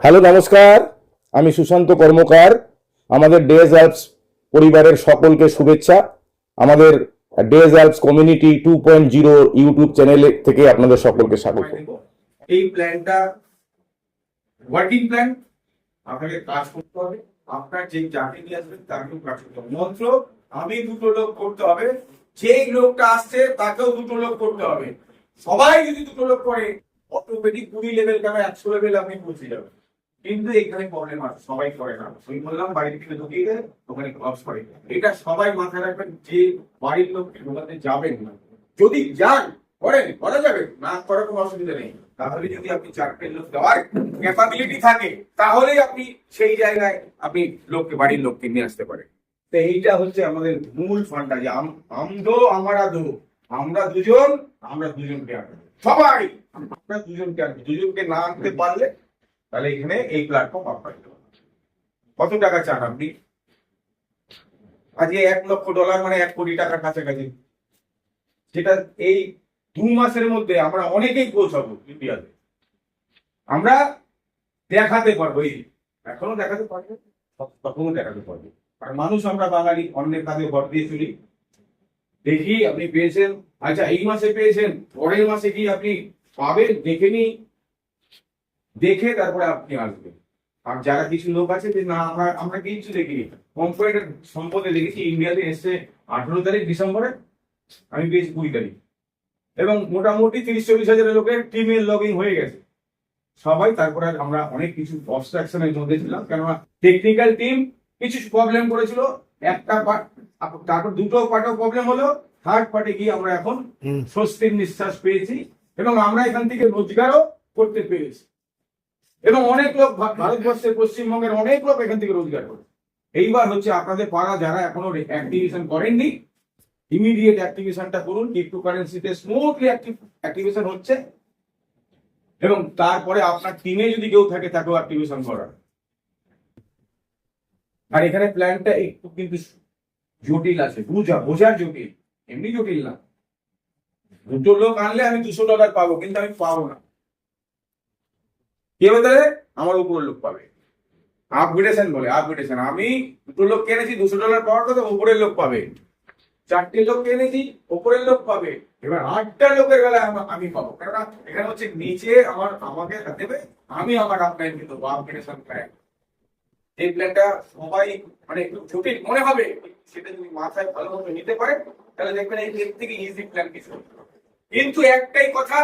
Hello, নমস্কার। আমি সুশান্ত কর্মকার। আমাদের ডেজ অ্যালপস পরিবারের সকলকে শুভেচ্ছা। আমাদের days Alps community 2.0 YouTube channel থেকে আপনাদের সকলকে স্বাগত। এই প্ল্যানটা ওয়ার্কিং প্ল্যান, আপনাকে কাজ করতে হবে। আপনার যে যাকে নিয়ে আসবেন তাকেও কাজ করতে হবে। মাত্র আমি দুটো লোক করতে হবে, যেই লোকটা আসছে তাকেও দুটো লোক করতে হবে। সবাই যদি দুটো লোক করে অটোমেটিক 20 লেভেল কেন 100 লেভেল আপনি পৌঁছে যাবেন। কিন্তু এখানে প্রবলেম আছে, সবাই করে না। আমি বললাম বাড়ির থেকে ঢুকিয়ে দেয়, ওখানে ক্লস করে। এটা সবাই মাথায় রাখবেন যে বাড়ির লোককে ঢোকাতে যাবেন না। যদি যান করেন, করা যাবে, না করার কোনো অসুবিধা নেই। তাহলে যদি আপনি 4 লোক দেওয়ার ক্যাপাবিলিটি থাকে তাহলেই আপনি সেই জায়গায় আপনি লোককে বাড়ির লোককে নিয়ে আসতে পারেন। তো এইটা হচ্ছে আমাদের মূল ফান্ডা, যে আমদো আমরা দো, আমরা দুজনকে আনবো। সবাই আমরা দুজনকে আনবো। দুজনকে না আনতে পারলে তাহলে এখানে এই প্ল্যাটফর্ম আপনার। কত টাকা চান আপনি? আজকে $1 লক্ষ মানে 1 কোটি টাকার কাছাকাছি। যেটা এই 2 মাসের মধ্যে আমরা অনেকেই পৌঁছাবো ইন্ডিয়াতে। আমরা দেখাতে পারবো, এই এখনো দেখাতে পারবো, তখনও দেখাতে পারবো। আর মানুষ আমরা বাঙালি, অন্যের কাজে ভর দিয়ে চলি। দেখি আপনি পেয়েছেন, আচ্ছা এই মাসে পেয়েছেন, পরের মাসে কি আপনি পাবেন দেখে নি, দেখে তারপরে আপনি আসবেন। আর যারা কিছু লোক আছে যে না আমরা কিছু দেখিনি, কম্পিউটার সম্পদে দেখেছি ইন্ডিয়াতে এসছে 18 তারিখ ডিসেম্বরে, আমি পেয়েছি 20 তারিখ, এবং মোটামুটি 30-40 হাজার লোকের টিমের লগ ইন হয়ে গেছে সবাই। তারপরে আমরা অনেক কিছু অবস্ট্রাকশনের মধ্যে ছিলাম, কেননা টেকনিক্যাল টিম কিছু প্রবলেম করেছিল, একটা পার্ট, তারপর দুটো পার্টও প্রবলেম হলো, থার্ড পার্টে গিয়ে আমরা এখন স্বস্তির নিঃশ্বাস পেয়েছি এবং আমরা এখান থেকে রোজগারও করতে পেরেছি। এবং অনেক লোক ভারতবর্ষের পশ্চিমবঙ্গের অনেক লোক এখান থেকে রোজগার করে। এইবার হচ্ছে আপনাদের পাড়া যারা এখনো অ্যাক্টিভেশন করেননি, ইমিডিয়েট অ্যাক্টিভেশনটা করুন। ক্রিপ্টোকারেন্সিতে স্মুথলি অ্যাক্টিভেশন হচ্ছে, এবং তারপরে আপনার টিমে যদি কেউ থাকে তাকেও অ্যাক্টিভেশন করার। আর এখানে প্ল্যানটা একটু কিন্তু জটিল আছে, বোঝার জটিল, এমনি জটিল না। দুটো লোক আনলে আমি $200 পাবো, কিন্তু আমি পাবো না। কে বলে? আমার উপরের লোক পাবে। আপগ্রেডেশন বলে, আপগ্রেডেশন। আমি দুটো লোক কিনেছি, $200 পাওয়ার কথা উপরের লোক পাবে। 4টে লোক কিনেছি, উপরের লোক পাবে। এবার 8টা লোকের বেলায় আমি পাবো, কারণ এখানে হচ্ছে নিচে আমাকে দেবে, আমি আমার আপলাইন কিন্তু আপগ্রেডেশন প্ল্যান। এই প্ল্যানটা সবাই মানে একটু জটিল মনে হবে, সেটা যদি মাথায় ভালোভাবে নিতে পারে তাহলে দেখবেন এর থেকে ইজি প্ল্যান কিছু। কিন্তু একটাই কথা,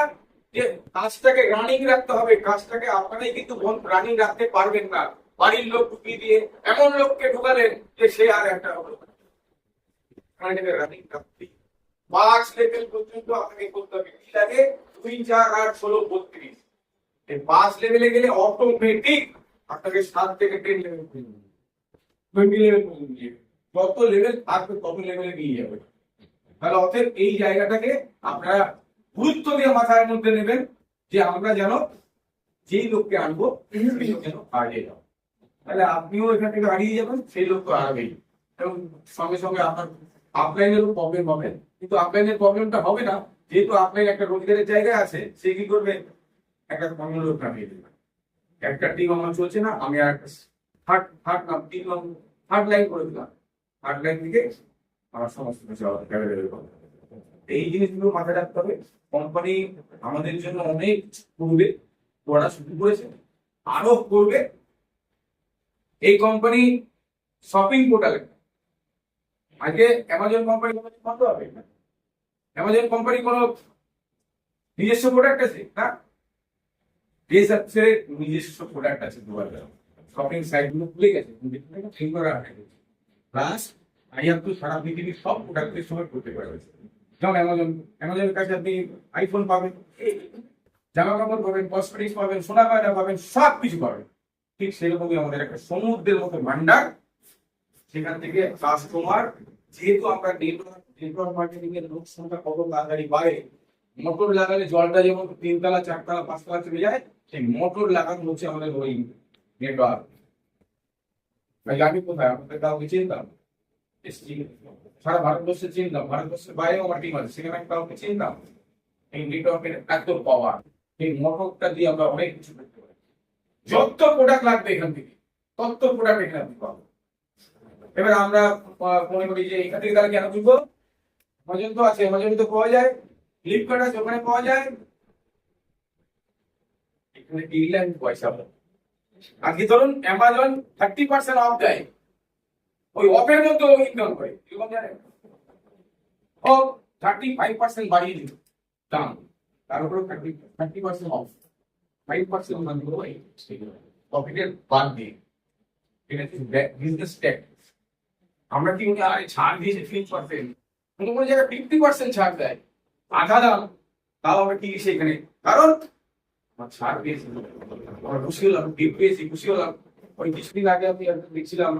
যে কাজটাকে রানিং রাখতে হবে। কাজটাকে আপনারাই কিন্তু রানিং রাখতে পারবেন না। বাড়ির লোক ঢুকিয়ে দিয়ে এমন লোককে ঢুকালেন যে সে আর একটা হবে। রানিং রাখতে 5 লেভেল পর্যন্ত আপনাকে করতে হবে। কি লাগে? 2, 4, 8, 16, 32। এই 5 লেভেলে গেলে অটোমেটিক আপনাকে 7 থেকে 10 লেভেল 20 লেভেল পর্যন্ত নিয়ে যত লেভেল থাকবে তত লেভেলে নিয়ে যাবে। তাহলে অতএব এই জায়গাটাকে আপনারা গুরুত্ব দিয়ে মাথার মধ্যে নেবেন, যে আমরা যেন যেই লোককে আনবো সেই লোক যেন হারিয়ে যাও। তাহলে আপনিও এখান থেকে হারিয়ে যাবেন, সেই লোক তো হারাবেই। এবং সঙ্গে সঙ্গে আপনার আপলাইনেরও প্রবলেম হবে। কিন্তু আপলাইনের প্রবলেমটা হবে না, যেহেতু আপলাইন একটা রোজগারের জায়গায় আছে, সে কি করবে? একটা অন্য লোক নামিয়ে দেবে। একটা টিম আমার চলছে না, আমি আর থার্ড লাইন করে দিলাম। থার্ড লাইন থেকে আমার সমস্ত কিছু এই জিনিসগুলো মাথায় রাখতে হবে। কোম্পানি আমাদের জন্য অনেক পূর্বে করা শুরু করেছে, আরো করবে। এই কোম্পানি শপিং পোর্টাল, আজকে অ্যামাজন কোম্পানি বন্ধ হবে না। অ্যামাজন কোম্পানি কোনো নিজস্ব প্রোডাক্ট আছে না, নিজস্ব প্রোডাক্ট আছে। শপিং সাইট গুলো খুলে গেছে, প্লাস সারা পৃথিবীর সব প্রোডাক্টের সময় করতে পারবে। যেমন অ্যামাজনের কাছে আপনি আইফোন পাবেন, জামা কাপড় পাবেন, কসমেটিক্স পাবেন, সোনা গয়না পাবেন, সব কিছু পাবেন। ঠিক সেরকমই আমাদের একটা সমুদ্রের মতো ভান্ডার, সেখান থেকে কাস্টমার, যেহেতু আমরা নেটওয়ার্ক মার্কেটিং এর লোক সংখ্যা কত তাড়াতাড়ি বাড়ে, মোটর লাগালে জলটা যেমন 3 তলা 4 তলা 5 তলা চলে যায়, সেই মোটর লাগানো হচ্ছে আমাদের ওই নেটওয়ার্ক। আমি কোথায় আমাদের কাউকে চিনতাম, সারা ভারতবর্ষে চিনতাম, ভারতবর্ষের বাইরেও আমার টিম আছে, সেখানে কাউকে চিনতাম। এই নেটওয়ার্কের এত পাওয়ার, এই মোটরটা দিয়ে আমরা অনেক কিছু করতে পারি। যত প্রোডাক্ট লাগবে এখান থেকে তত প্রোডাক্ট এখানে আপনি পাবেন। এবার আমরা মনে করি যে এখান থেকে তারা কেন বুঝবো, অ্যামাজন তো আছে, অ্যামাজন তো পাওয়া যায়, ফ্লিপকার্ট আছে ওখানে পাওয়া যায়, এখানে দিলাম পয়সা। আজকে ধরুন অ্যামাজন 30% অফ দেয়, ওই অফের মধ্যে ইনকাম করে এরকম জানেন, ও 35% বাড়িয়ে দিল দাম, তার উপরে 30% অফ, 5% মানে হলো প্রফিটের বাদ দিয়ে। এটা হচ্ছে বিজনেস ট্যাক্স। আমরা কি মনে হয় ছাড় দিয়েছে 3%, কোনো কোনো জায়গায় 50% ছাড় দেয়, আধা দাম, তাও আমরা কি সেখানে, কারণ আমার ছাড় পেয়েছি, আমরা খুশি হলাম, গিফট পেয়েছি, খুশি হলাম। ওই কিছুদিন আগে আমি দেখছিলাম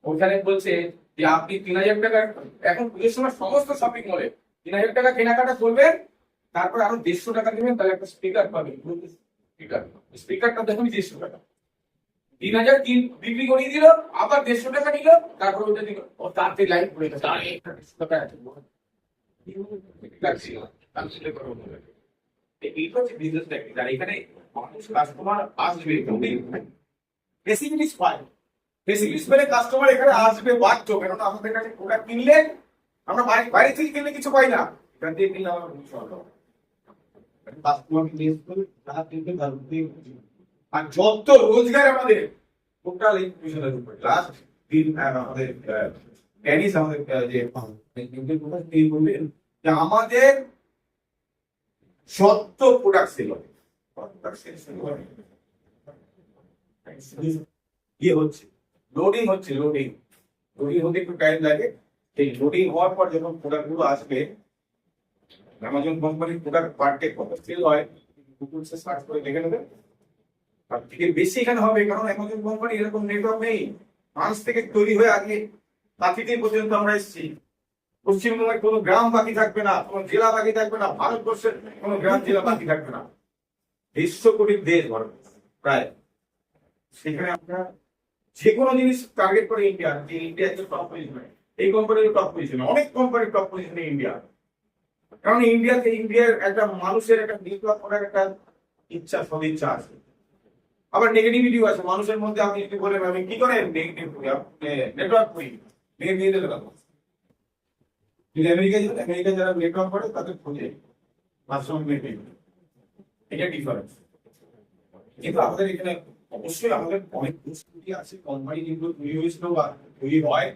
ওখানে বলছে যে আপনি 3,000 টাকা, এখন পুজোর সময় সমস্ত শপিং মলে 3,000 টাকা কেনাকাটা করবেন, তারপর আরো 150 টাকা দেবেন, তাহলে একটা স্পিকার পাবেন। স্পিকারটা দেখুন 150 টাকা, 3,000 বিক্রি করিয়ে দিল, আবার 150 টাকা নিল, তারপর ওটা দিল, ও তাতে লাইন পড়ে গেছে, আরে 150 টাকা আছে লাগছিল, এইটা হচ্ছে বিজনেস ট্যাকটিক। আর এখানে মানুষ কাস্টমার আসবে, ফেসিলিটিস পায়, ফেসিলিটিস পেলে কাস্টমার এখানে আসবে বাধ্য, কেননা আমাদের কাছে প্রোডাক্ট কিনলে আমরা বাইরে থেকে কিনলে কিছু পাই না, এখান থেকে কিনলে আমরা কিছু পাবো। আর যত রোজগার আমাদের টোটাল এই বিষয়ের উপরে লাস্ট দিন আমাদের ড্যানিস আমাদের যে বললেন যে আমাদের যত প্রোডাক্ট সেল হবে, ইয়ে হচ্ছে লোডিং হচ্ছে, লোডিং হতে একটু টাইম লাগে। সেই লোডিং হওয়ার পর যখন প্রোডাক্ট গুলো আসবে, অ্যামাজন কোম্পানির প্রোডাক্ট পার ডে কত সেল হয় গুগল সে সার্চ করে দেখে নেবে, তার থেকে বেশি এখানে হবে, কারণ অ্যামাজন কোম্পানি এরকম নেটওয়ার্ক নেই। ফ্রান্স থেকে তৈরি হয়ে আগে কাঁথিতে পর্যন্ত আমরা এসেছি, পশ্চিমবঙ্গের কোনো গ্রাম বাকি থাকবে না, কোনো জেলা বাকি থাকবে না, ভারতবর্ষের কোনো গ্রাম জেলা বাকি থাকবে না। 150 কোটির দেশ ভারত প্রায়, সেখানে আমরা যে কোনো জিনিস টার্গেট করে ইন্ডিয়া, যে ইন্ডিয়া একটা টপ পজিশনে, এই কোম্পানির টপ পজিশনে, অনেক কোম্পানির টপ পজিশনে ইন্ডিয়া, কারণ ইন্ডিয়ার একটা মানুষের একটা নেটওয়ার্ক করার একটা ইচ্ছা, সদিচ্ছা আছে। আবার নেগেটিভিটিও আছে মানুষের মধ্যে। আপনি যদি বলেন আমি কি করেন নেগেটিভ নেটওয়ার্ক করি, দিয়ে দিলে কথা। যদি আমেরিকা যারা নেটওয়ার্ক করে তাদের খোঁজে এটা ডিফারেন্স। কিন্তু আমাদের এখানে অবশ্যই আমাদের অনেক প্রস্তুতি আছে, কোম্পানি কিন্তু তৈরি হয়েছিল বা তৈরি হয়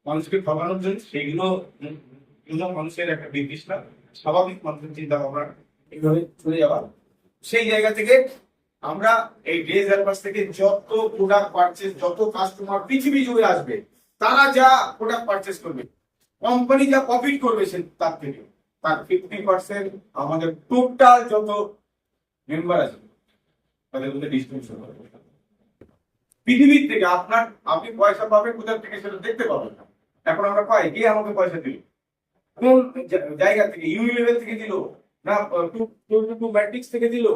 মানুষকে ঠকানোর জন্য, সেগুলো মানুষের একটা বিতৃষ্ণা, স্বাভাবিক মানুষের চিন্তা ভাবনা এইভাবে চলে যাওয়া। সেই জায়গা থেকে আমরা এই ডেজ অ্যাডভান্স থেকে যত প্রোডাক্ট পারচেজ, যত কাস্টমার পৃথিবী জুড়ে আসবে, তারা যা প্রোডাক্ট পারচেজ করবে, কোম্পানি যা প্রফিট করবে তার থেকে তার 50% আমাদের টোটাল যত মেম্বার আছে তাদের মধ্যে ডিস্ট্রিবিউশন হবে। পৃথিবীর থেকে আপনি পয়সা পাবেন কোথা থেকে সেটা দেখতে পাবেন না। এখন আমরা পাই, কে আমাকে পয়সা দিল, কোন জায়গা থেকে, ইউনিলেভেল থেকে দিল না, টু ম্যাট্রিক্স থেকে দিল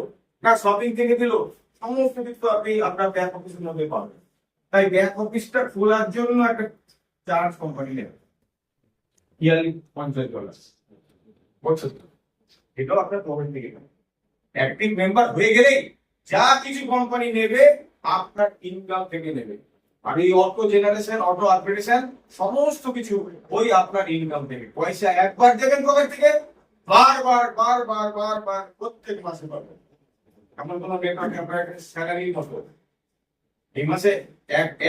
না, শপিং থেকে দিল, সমস্ত কিছু আপনি আপনার ব্যাক অফিসের মধ্যে পাবেন। তাই ব্যাক অফিসটা খোলার জন্য একটা চার্জ কোম্পানি নেবে, ইয়ারলি $50 বছর, এটাও আপনার প্রফিট থেকে অ্যাক্টিভ মেম্বার হয়ে গেলেই যা কিছু কোম্পানি নেবে আপনার ইনকাম থেকে নেবে। আর এই অটো জেনারেশন, অটো আপগ্রেডেশন সমস্ত কিছু ওই আপনার ইনকাম থেকে। পয়সা একবার দেবেন পকেট থেকে, বারবার প্রত্যেক মাসে পাবেন। এমন কোনো ব্যাপার আপনার স্যালারি মতো এই মাসে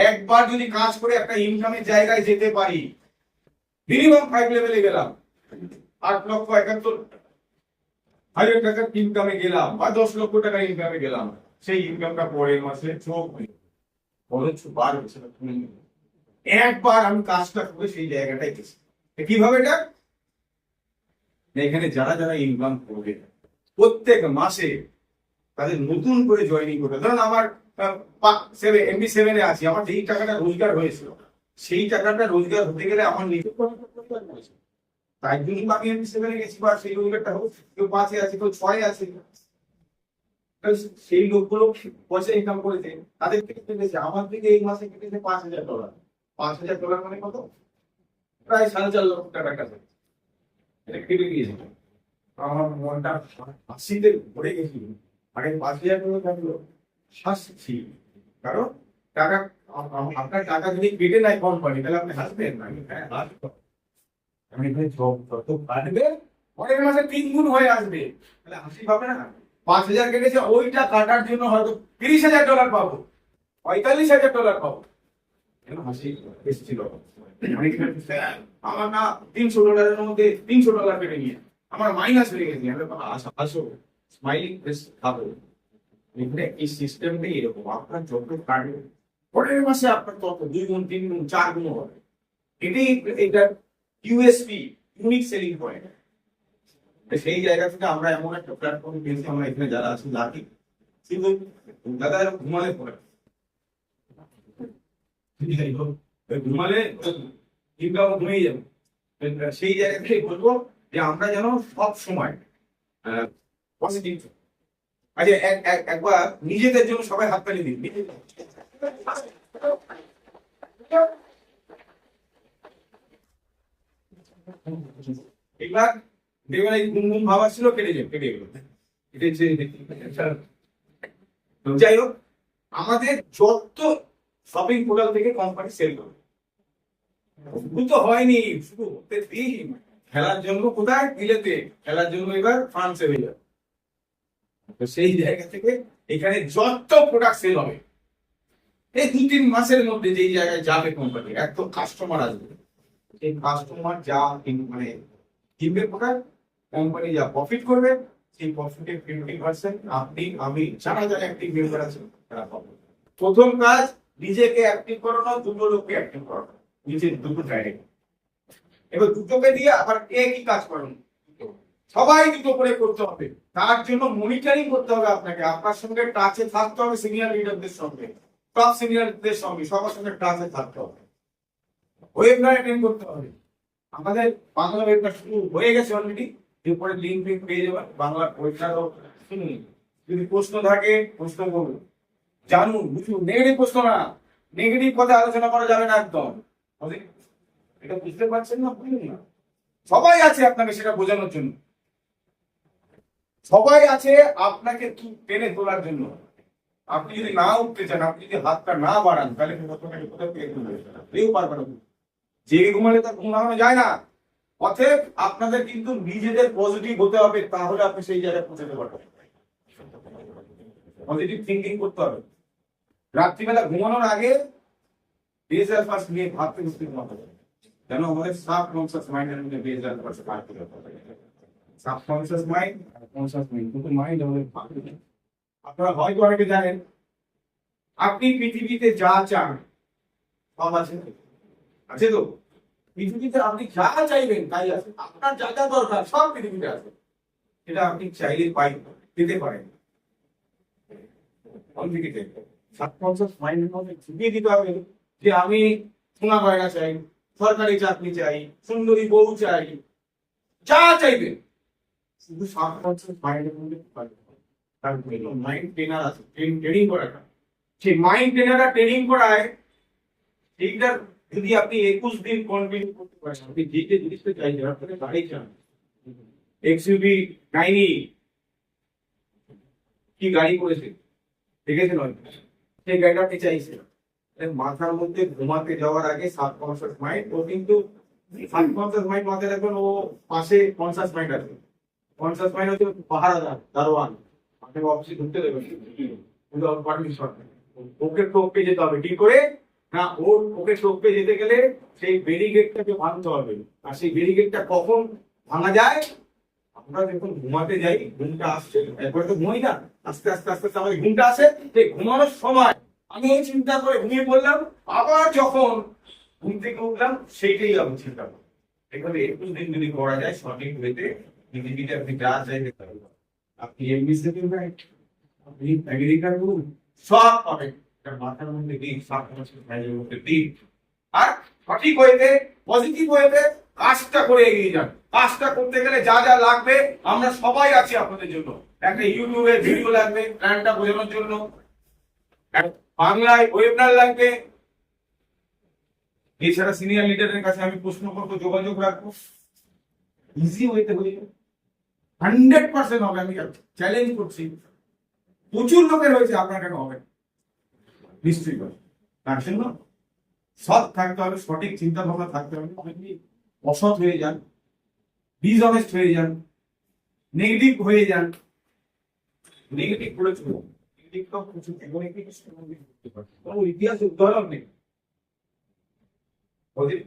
একবার যদি কাজ করে একটা ইনকামের জায়গায় যেতে পারি, মিনিমাম 5 লেভেলে গেলাম, 8,71,000 টাকার ইনকামে গেলাম বা 10 লক্ষ টাকা ইনকামে গেলাম, সেই ইনকামটা পরের মাসে একবার আমি কাজটা করে সেই জায়গাটায় গেছি। কিভাবে এটা, এখানে যারা যারা ইনকাম করবে প্রত্যেক মাসে তাদের নতুন করে জয়েনিং করবে। ধরুন আমার MB7 এ আছি, আমার যেই টাকাটা রোজগার হয়েছিল সেই টাকাটা রোজগার হতে গেলে আমার নিজের তাই জন্য আমি MB7 এ গেছি, বা সেই রোজগারটা হোক, কেউ 5 এ আছে, কেউ 6 এ আছে, সেই লোকগুলো পয়সা ইনকাম করেছে, তাদের থেকে কেটেছে, আমার থেকে এই মাসে কেটেছে $5,000। $5,000 মানে কত, প্রায় 4.5 লক্ষ টাকার কাছে এটা কেটে গিয়েছে। আমার মনটা হাসিতে ভরে গেছিল। আগে $5,000 থাকলো, হাসছি, কারণ টাকা আপনার টাকা যদি কেটে নেয় কোম্পানি, তাহলে আপনি হাসবেন না? হ্যাঁ, হাসবো। আমি যত কাটবে পরের মাসে 3 গুণ হয়ে আসবে, তাহলে হাসি পাবে না? 5,000 কেটেছে, ওইটা কাটার জন্য হয়তো $30,000 পাবো, $45,000 পাবো, কেন হাসি এসেছিল? আমার না $300 মধ্যে $300 কেটে নিয়ে আমার মাইনাস হয়ে গেছে, আমি আসো স্মাইলিং ফেস খাবো। এখানে এই সিস্টেমটাই এরকম, আপনার যত কাটবে পরের মাসে আপনার তত 2 গুণ 3 গুণ 4 গুণ হবে। এটাই এটা ইউএসপি, ইউনিক সেলিং পয়েন্ট। সেই জায়গা থেকে আমরা এমন একটা প্ল্যাটফর্ম পেয়েছি, আমরা এখানে যারা আছি লাকি, কিন্তু দাদা ঘুমালে পড়ে ঘুমালে ইনকাম ঘুমিয়ে যাবে। সেই জায়গা থেকে বলবো যে আমরা যেন সব সময় পজিটিভ। আচ্ছা, একবার নিজেদের জন্য সবাই হাততালি দিন। এবার দেখবেন এই ঘুম ঘুম ভাবা ছিল, কেটে যাবে, কেটে গেল। যাই হোক, আমাদের যত শপিং পোর্টাল থেকে কোম্পানি সেল করে, শুধু তো হয়নি, শুধু হতে দিন। খেলার জন্য কোথায় বিলেতে, খেলার জন্য এবার ফ্রান্সে হয়ে যাবে। তো সেই জায়গা থেকে এখানে যত প্রোডাক্ট সেল হবে এই 2-3 মাসের মধ্যে, যেই জায়গায় যাবে কোম্পানি, এত কাস্টমার আসবে, এই কাস্টমার যা মানে কিনবে প্রোডাক্ট, কোম্পানি যা প্রফিট করবে, সেই প্রফিটের 50% আপনি আমি যারা যারা অ্যাক্টিভ মেম্বার আছে তারা পাবো। প্রথম কাজ নিজেকে অ্যাক্টিভ করানো, দুটো লোককে অ্যাক্টিভ করানো, নিজের দুটো ডাইরেক্ট। এবার দুটোকে দিয়ে আবার কে কি কাজ করেন, সবাই দুটো করে করতে হবে। তার জন্য মনিটরিং করতে হবে আপনাকে, আপনার সঙ্গে টাচে থাকতে হবে সিনিয়র লিডারদের সঙ্গে, টপ সিনিয়রদের সঙ্গে, সবার সঙ্গে টাচে থাকতে হবে। ওয়েবিনার অ্যাটেন্ড করতে হবে। আমাদের বাংলা ওয়েবিনার শুরু হয়ে গেছে অলরেডি, এরপরে লিঙ্ক পেয়ে যাবেন। বাংলা ওয়েবিনারও শুনুন, যদি প্রশ্ন থাকে প্রশ্ন করুন, জানুন, বুঝুন। নেগেটিভ প্রশ্ন না, নেগেটিভ কথা আলোচনা করা যাবে না একদম। এটা বুঝতে পারছেন না? বুঝুন না, সবাই আছে আপনাকে সেটা বোঝানোর জন্য, সবাই আছে আপনাকে টেনে তোলার জন্য। আপনি যদি না উঠতে চান, আপনি যদি হাতটা না বাড়ান, তাহলে কোথাও পেয়ে তুলবে, কেউ পারবে না। যে ঘুমালে তার ঘুমানো যায় না। অতএব আপনাদের কিন্তু নিজেদের পজিটিভ হতে হবে, তাহলে আপনি সেই জায়গায় পৌঁছাতে পারবেন। পজিটিভ থিঙ্কিং করতে হবে। রাত্রিবেলা ঘুমানোর আগে বেস আলফা নিয়ে ভাবতে বুঝতে ঘুমাতে হবে, যেন আমাদের সাবকনশিয়াস মাইন্ডের মধ্যে বেস আলফা কাজ করে। সাবকনশিয়াস মাইন্ড আর কনশিয়াস মাইন্ড, কিন্তু মাইন্ড আমাদের ভাবতে। আপনারা হয়তো অনেকে জানেন, আপনি পৃথিবীতে যা চান সব আছে, আছে তো? পৃথিবীতে আপনি যা চাইবেন তাই আছে, আপনার যা যা দরকার সব পৃথিবীতে আছে। সেটা আপনি চাইলে পেতে পারেন। সাবকনশিয়াস মাইন্ডের মধ্যে ঢুকিয়ে দিতে হবে যে আমি সোনা গয়না চাই, সরকারি চাকরি চাই, সুন্দরী বউ চাই, যা চাইবেন শুধু সাবকনশিয়াস মাইন্ডের মধ্যে তার মাইন্ড ট্রেনার আছে, ট্রেনিং করাটা। সেই মাইন্ড ট্রেনাররা ট্রেনিং করায়, এইটা যদি আপনি 21 দিন কন্টিনিউ করতে পারেন, আপনি যে জিনিসটা চাইছেন, আপনাকে গাড়ি চান, এক্সইউভি 9 কি গাড়ি করেছে দেখেছেন হয়তো, সেই গাড়িটা আপনি চাইছেন। মাথার মধ্যে ঘুমাতে যাওয়ার আগে সাবকনশিয়াস মাইন্ড, ও কিন্তু সাবকনশিয়াস মাইন্ড মাথায় রাখবেন, ও পাশে কনশিয়াস মাইন্ড আছে। কনশিয়াস মাইন্ড হচ্ছে পাহারাদার, দারোয়ান, আপনাকে অফিসে ঢুকতে দেবেন কিন্তু পারমিশন, ওকে টোপকে যেতে হবে ঠিক করে না। ওকে টোপকে যেতে গেলে সেই ব্যারিকেডটাকে ভাঙতে হবে। আর সেই ব্যারিকেডটা কখন ভাঙা যায়? আমরা যখন ঘুমাতে যাই, ঘুমটা আসছে, একবারে তো ঘুমাই না, আস্তে আস্তে আস্তে আস্তে আমাদের ঘুমটা আসে। সেই ঘুমানোর সময় আমি এই চিন্তা করে ঘুমিয়ে পড়লাম, আবার যখন ঘুম থেকে উঠলাম সেইটাই আমি চিন্তা করবো। এখানে 21 দিন যদি করা যায় সঠিক ওয়েতে, পৃথিবীতে আপনি যা চাইতে পারবেন। আপনি এমবিসি দিবেন, আপনি আমেরিকার রুম সব পাবেন, মাথার মধ্যে দিন, সাবকনশিয়াস মাইন্ডের মধ্যে দিন। আর সঠিক ওয়েতে, পজিটিভ ওয়েতে কাজটা করে এগিয়ে যান। কাজটা করতে গেলে যা যা লাগবে, আমরা সবাই আছি আপনাদের জন্য। একটা ইউটিউবে ভিডিও লাগবে প্ল্যানটা বোঝানোর জন্য, বাংলায় ওয়েবিনার লাগবে, এছাড়া সিনিয়র লিডারের কাছে আমি প্রশ্ন করবো, যোগাযোগ রাখবো। ইজি ওয়েতে হয়ে যাবে, 100% হবে, আমি চ্যালেঞ্জ করছি। প্রচুর লোকের হয়েছে, আপনার কেন হবে না? নিশ্চয়ই হবে। তার জন্য সৎ থাকতে হবে, সঠিক চিন্তা ভাবনা থাকতে হবে। অনেকেই অসৎ হয়ে যান, ডিসঅনেস্ট হয়ে যান, নেগেটিভ হয়ে যান। নেগেটিভ করে চলুন, নেগেটিভটাও প্রচুর জীবনে কিন্তু সম্মুখীন করতে পারে। কোনো ইতিহাস উদাহরণ নেই পজিটিভ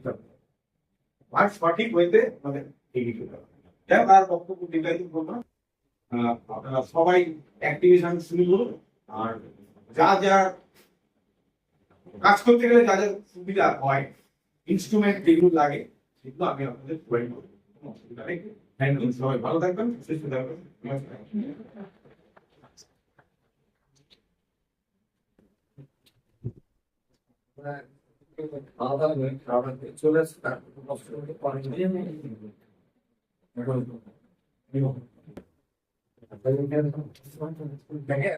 আর সঠিক হইতে আমাদের এগিয়ে যেতে হবে। যাই হোক, আর বক্তব্য দীর্ঘায়িত করবো না। আপনারা সবাই অ্যাক্টিভেশন শুরু করুন। আর যা যা কাজ করতে গেলে যা যা সুবিধা হয়, ইনস্ট্রুমেন্ট যেগুলো লাগে, সেগুলো আমি আপনাদের প্রোভাইড করবো, কোনো অসুবিধা নেই। থ্যাংক ইউ, সবাই ভালো থাকবেন, সুস্থ থাকবেন। চলে আসছে তারপর কষ্ট করতে পারেন।